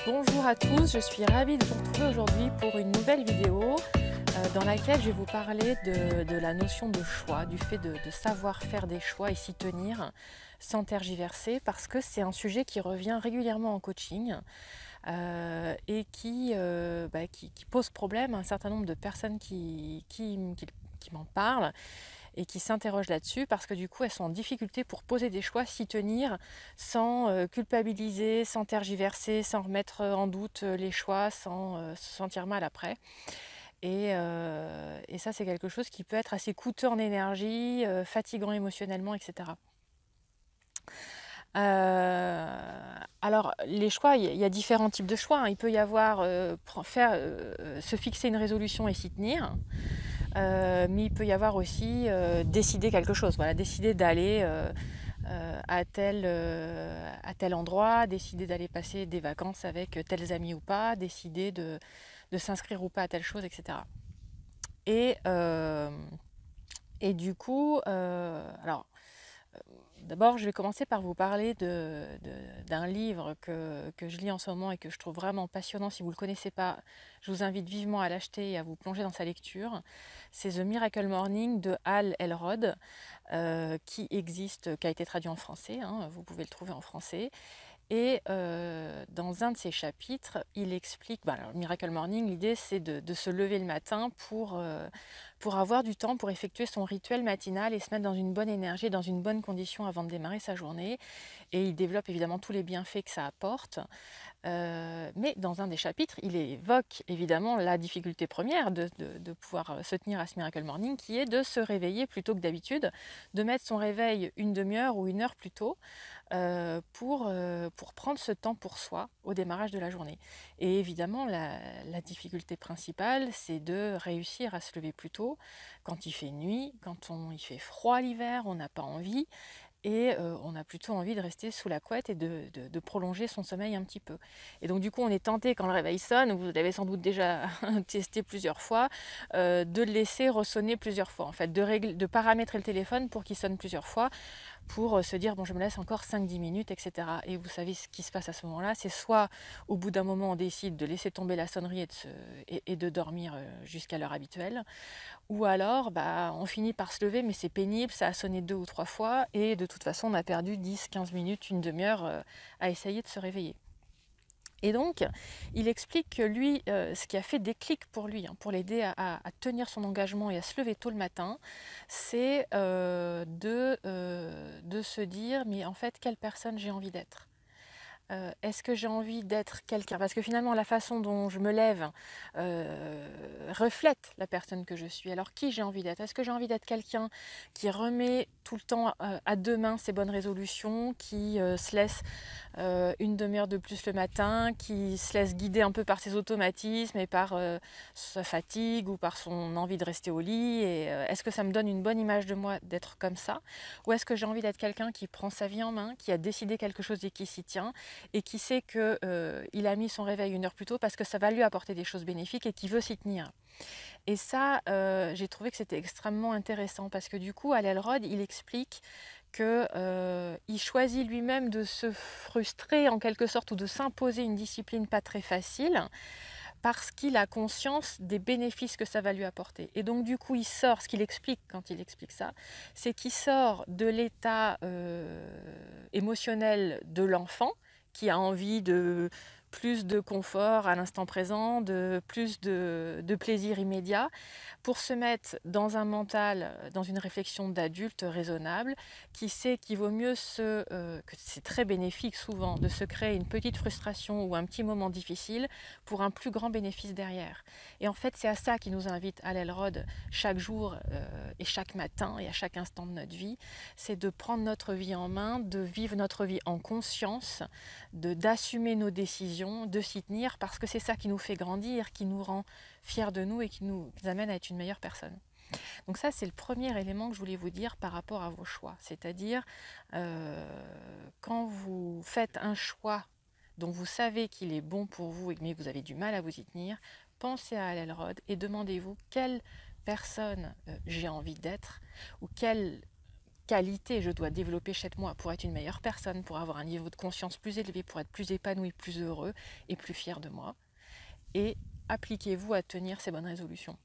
Bonjour à tous, je suis ravie de vous retrouver aujourd'hui pour une nouvelle vidéo dans laquelle je vais vous parler de la notion de choix, du fait de savoir faire des choix et s'y tenir sans tergiverser, parce que c'est un sujet qui revient régulièrement en coaching et qui pose problème à un certain nombre de personnes qui m'en parlent et qui s'interrogent là-dessus parce que du coup elles sont en difficulté pour poser des choix, s'y tenir sans culpabiliser, sans tergiverser, sans remettre en doute les choix, sans se sentir mal après. Et ça c'est quelque chose qui peut être assez coûteux en énergie, fatigant émotionnellement, etc. Alors les choix, il y a différents types de choix, hein. Il peut y avoir se fixer une résolution et s'y tenir. Mais il peut y avoir aussi décider quelque chose, voilà, décider d'aller à tel endroit, décider d'aller passer des vacances avec tels amis ou pas, décider de s'inscrire ou pas à telle chose, etc. Et, euh, et du coup, d'abord, je vais commencer par vous parler d'un livre que je lis en ce moment et que je trouve vraiment passionnant. Si vous ne le connaissez pas, je vous invite vivement à l'acheter et à vous plonger dans sa lecture. C'est The Miracle Morning de Hal Elrod, qui a été traduit en français, hein, vous pouvez le trouver en français. Et dans un de ses chapitres, il explique, alors, Miracle Morning, l'idée c'est de se lever le matin pour avoir du temps pour effectuer son rituel matinal et se mettre dans une bonne énergie, dans une bonne condition avant de démarrer sa journée. Et il développe évidemment tous les bienfaits que ça apporte. Mais dans un des chapitres, il évoque évidemment la difficulté première de pouvoir se tenir à ce Miracle Morning, qui est de se réveiller plus tôt que d'habitude, de mettre son réveil une demi-heure ou une heure plus tôt, pour prendre ce temps pour soi au démarrage de la journée. Et évidemment, la difficulté principale, c'est de réussir à se lever plus tôt, quand il fait nuit, quand il fait froid l'hiver, on n'a pas envie, et on a plutôt envie de rester sous la couette et de prolonger son sommeil un petit peu. Et donc du coup, on est tenté, quand le réveil sonne, vous l'avez sans doute déjà testé plusieurs fois, de le laisser ressonner plusieurs fois, en fait, de paramétrer le téléphone pour qu'il sonne plusieurs fois, pour se dire bon, je me laisse encore 5-10 minutes, etc. Et vous savez ce qui se passe à ce moment-là, c'est soit au bout d'un moment on décide de laisser tomber la sonnerie et de dormir jusqu'à l'heure habituelle, ou alors on finit par se lever, mais c'est pénible, ça a sonné 2 ou 3 fois, et de toute façon on a perdu 10-15 minutes, une demi-heure à essayer de se réveiller. Et donc, il explique que lui, ce qui a fait déclic pour lui, hein, pour l'aider à tenir son engagement et à se lever tôt le matin, c'est de se dire, mais en fait, quelle personne j'ai envie d'être ? Est-ce que j'ai envie d'être quelqu'un? Parce que finalement, la façon dont je me lève reflète la personne que je suis. Alors, qui j'ai envie d'être? Est-ce que j'ai envie d'être quelqu'un qui remet tout le temps à demain ses bonnes résolutions, qui se laisse une demi-heure de plus le matin, qui se laisse guider un peu par ses automatismes et par sa fatigue ou par son envie de rester au lit? Et est-ce que ça me donne une bonne image de moi d'être comme ça? Ou est-ce que j'ai envie d'être quelqu'un qui prend sa vie en main, qui a décidé quelque chose et qui s'y tient, et qui sait qu'il a mis son réveil une heure plus tôt parce que ça va lui apporter des choses bénéfiques et qui veut s'y tenir? Et ça, j'ai trouvé que c'était extrêmement intéressant, parce que du coup, Hal Elrod, il explique qu'il choisit lui-même de se frustrer en quelque sorte, ou de s'imposer une discipline pas très facile, parce qu'il a conscience des bénéfices que ça va lui apporter. Et donc du coup, il sort, ce qu'il explique quand il explique ça, c'est qu'il sort de l'état émotionnel de l'enfant, qui a envie de plus de confort à l'instant présent, de plus de plaisir immédiat, pour se mettre dans un mental, dans une réflexion d'adulte raisonnable, qui sait qu'il vaut mieux que c'est très bénéfique souvent de se créer une petite frustration ou un petit moment difficile pour un plus grand bénéfice derrière. Et en fait, c'est à ça qu'il nous invite Hal Elrod chaque jour et chaque matin et à chaque instant de notre vie, c'est de prendre notre vie en main, de vivre notre vie en conscience, d'assumer nos décisions, de s'y tenir, parce que c'est ça qui nous fait grandir, qui nous rend fiers de nous et qui nous amène à être une meilleure personne. Donc ça, c'est le premier élément que je voulais vous dire par rapport à vos choix. C'est-à-dire, quand vous faites un choix dont vous savez qu'il est bon pour vous, mais vous avez du mal à vous y tenir, pensez à Hal Elrod et demandez-vous quelle personne j'ai envie d'être, ou qualités je dois développer chez moi pour être une meilleure personne, pour avoir un niveau de conscience plus élevé, pour être plus épanoui, plus heureux et plus fier de moi. Et appliquez-vous à tenir ces bonnes résolutions.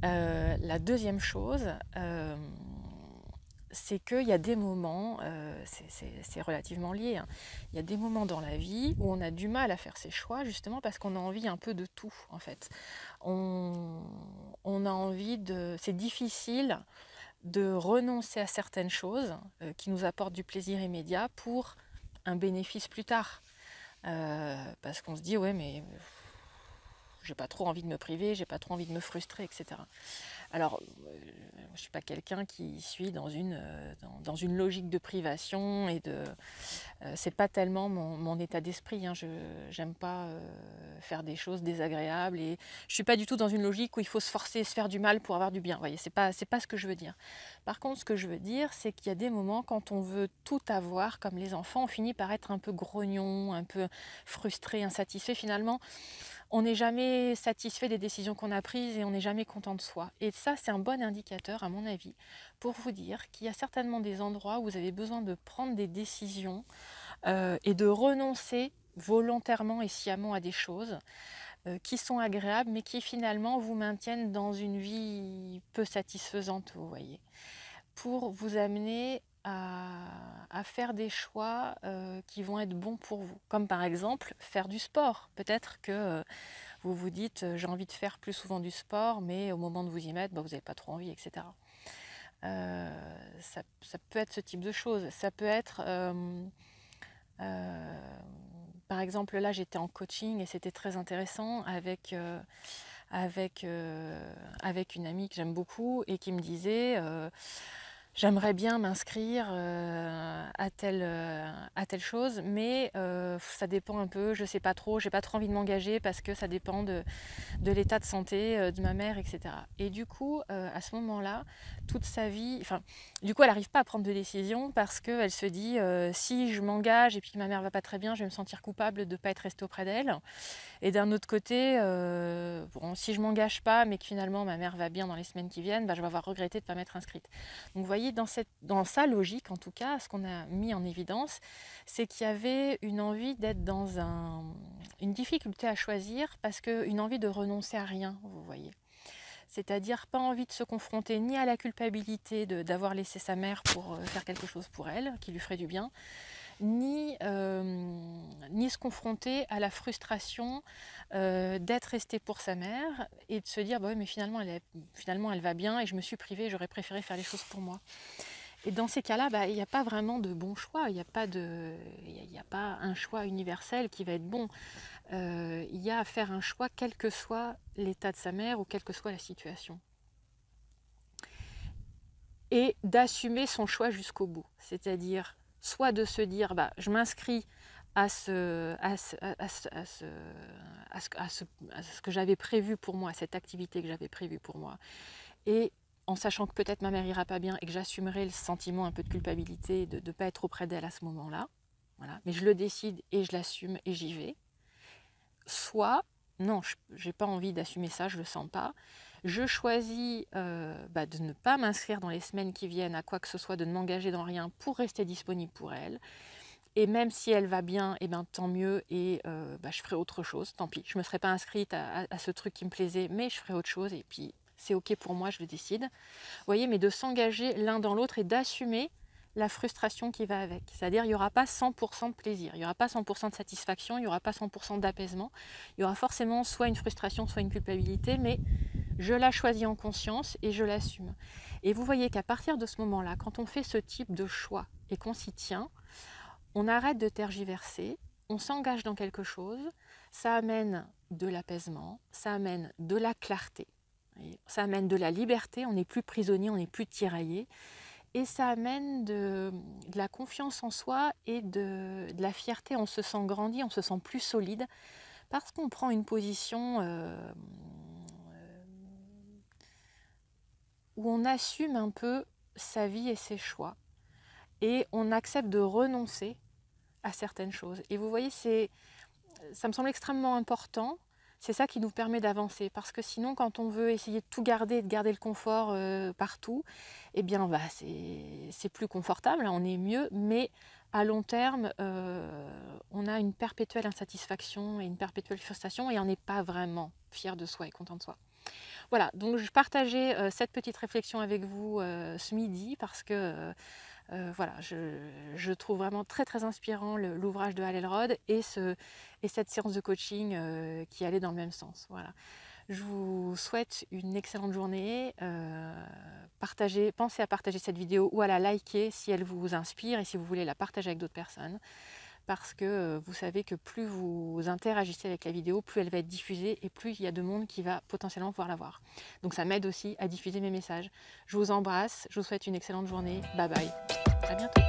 La deuxième chose, c'est qu'il y a des moments, c'est relativement lié, hein, il y a des moments dans la vie où on a du mal à faire ses choix, justement parce qu'on a envie un peu de tout, en fait. On a envie de... C'est difficile de renoncer à certaines choses qui nous apportent du plaisir immédiat pour un bénéfice plus tard. Parce qu'on se dit, ouais, mais j'ai pas trop envie de me priver, j'ai pas trop envie de me frustrer, etc. Alors, je suis pas quelqu'un qui suit dans une logique de privation et de... c'est pas tellement mon état d'esprit, hein. J'aime pas faire des choses désagréables et je suis pas du tout dans une logique où il faut se forcer et se faire du mal pour avoir du bien. Vous voyez, c'est pas ce que je veux dire. Par contre, ce que je veux dire, c'est qu'il y a des moments quand on veut tout avoir, comme les enfants, on finit par être un peu grognon, un peu frustré, insatisfait. Finalement, on n'est jamais satisfait des décisions qu'on a prises et on n'est jamais content de soi. Et ça, c'est un bon indicateur, à mon avis, pour vous dire qu'il y a certainement des endroits où vous avez besoin de prendre des décisions et de renoncer volontairement et sciemment à des choses qui sont agréables, mais qui finalement vous maintiennent dans une vie peu satisfaisante, vous voyez, pour vous amener à faire des choix qui vont être bons pour vous. Comme par exemple, faire du sport. Peut-être que vous vous dites, j'ai envie de faire plus souvent du sport, mais au moment de vous y mettre, vous n'avez pas trop envie, etc. Ça peut être ce type de choses. Ça peut être... par exemple, là, j'étais en coaching et c'était très intéressant avec une amie que j'aime beaucoup et qui me disait j'aimerais bien m'inscrire à telle chose, mais ça dépend un peu, je sais pas trop, j'ai pas trop envie de m'engager parce que ça dépend de l'état de santé de ma mère, etc. Et du coup, à ce moment-là, toute sa vie, enfin, du coup, elle n'arrive pas à prendre de décision parce qu'elle se dit si je m'engage et puis que ma mère va pas très bien, je vais me sentir coupable de ne pas être restée auprès d'elle. Et d'un autre côté, bon, si je m'engage pas, mais que finalement ma mère va bien dans les semaines qui viennent, je vais avoir regretté de ne pas m'être inscrite. Donc vous voyez, dans sa logique, en tout cas, ce qu'on a mis en évidence, c'est qu'il y avait une envie d'être dans une difficulté à choisir, parce qu'une envie de renoncer à rien, vous voyez. C'est-à-dire pas envie de se confronter ni à la culpabilité d'avoir laissé sa mère pour faire quelque chose pour elle, qui lui ferait du bien, ni se confronter à la frustration d'être resté pour sa mère et de se dire bah ouais, mais finalement elle va bien et je me suis privée, j'aurais préféré faire les choses pour moi. Et dans ces cas-là, il n'y a pas vraiment de bon choix, il n'y a pas un choix universel qui va être bon. Il y a à faire un choix quel que soit l'état de sa mère ou quelle que soit la situation. Et d'assumer son choix jusqu'au bout, c'est-à-dire soit de se dire je m'inscris à ce que j'avais prévu pour moi, à cette activité que j'avais prévue pour moi, et en sachant que peut-être ma mère ira pas bien et que j'assumerai le sentiment un peu de culpabilité de ne pas être auprès d'elle à ce moment-là, voilà. Mais je le décide et je l'assume et j'y vais. Soit, non, je n'ai pas envie d'assumer ça, je ne le sens pas. Je choisis de ne pas m'inscrire dans les semaines qui viennent à quoi que ce soit, de ne m'engager dans rien pour rester disponible pour elle. Et même si elle va bien, tant mieux, et je ferai autre chose, tant pis. Je ne me serais pas inscrite à ce truc qui me plaisait, mais je ferai autre chose, et puis c'est ok pour moi, je le décide. Vous voyez, mais de s'engager l'un dans l'autre et d'assumer la frustration qui va avec. C'est-à-dire, il n'y aura pas 100% de plaisir, il n'y aura pas 100% de satisfaction, il n'y aura pas 100% d'apaisement. Il y aura forcément soit une frustration, soit une culpabilité, mais je la choisis en conscience et je l'assume. Et vous voyez qu'à partir de ce moment-là, quand on fait ce type de choix et qu'on s'y tient, on arrête de tergiverser, on s'engage dans quelque chose, ça amène de l'apaisement, ça amène de la clarté, ça amène de la liberté, on n'est plus prisonnier, on n'est plus tiraillé, et ça amène de la confiance en soi et de la fierté, on se sent grandi, on se sent plus solide, parce qu'on prend une position où on assume un peu sa vie et ses choix, et on accepte de renoncer à certaines choses. Et vous voyez, ça me semble extrêmement important, C'est ça qui nous permet d'avancer, parce que sinon, quand on veut essayer de tout garder, de garder le confort partout, eh bien, bah, c'est plus confortable, hein, on est mieux, mais à long terme, on a une perpétuelle insatisfaction et une perpétuelle frustration, et on n'est pas vraiment fier de soi et content de soi. Voilà, donc je partageais cette petite réflexion avec vous ce midi, parce que voilà, je trouve vraiment très très inspirant l'ouvrage de Hal Elrod et cette séance de coaching qui allait dans le même sens. Voilà. Je vous souhaite une excellente journée. Pensez à partager cette vidéo ou à la liker si elle vous inspire et si vous voulez la partager avec d'autres personnes. Parce que vous savez que plus vous interagissez avec la vidéo, plus elle va être diffusée et plus il y a de monde qui va potentiellement pouvoir la voir. Donc ça m'aide aussi à diffuser mes messages. Je vous embrasse, je vous souhaite une excellente journée. Bye bye. À bientôt.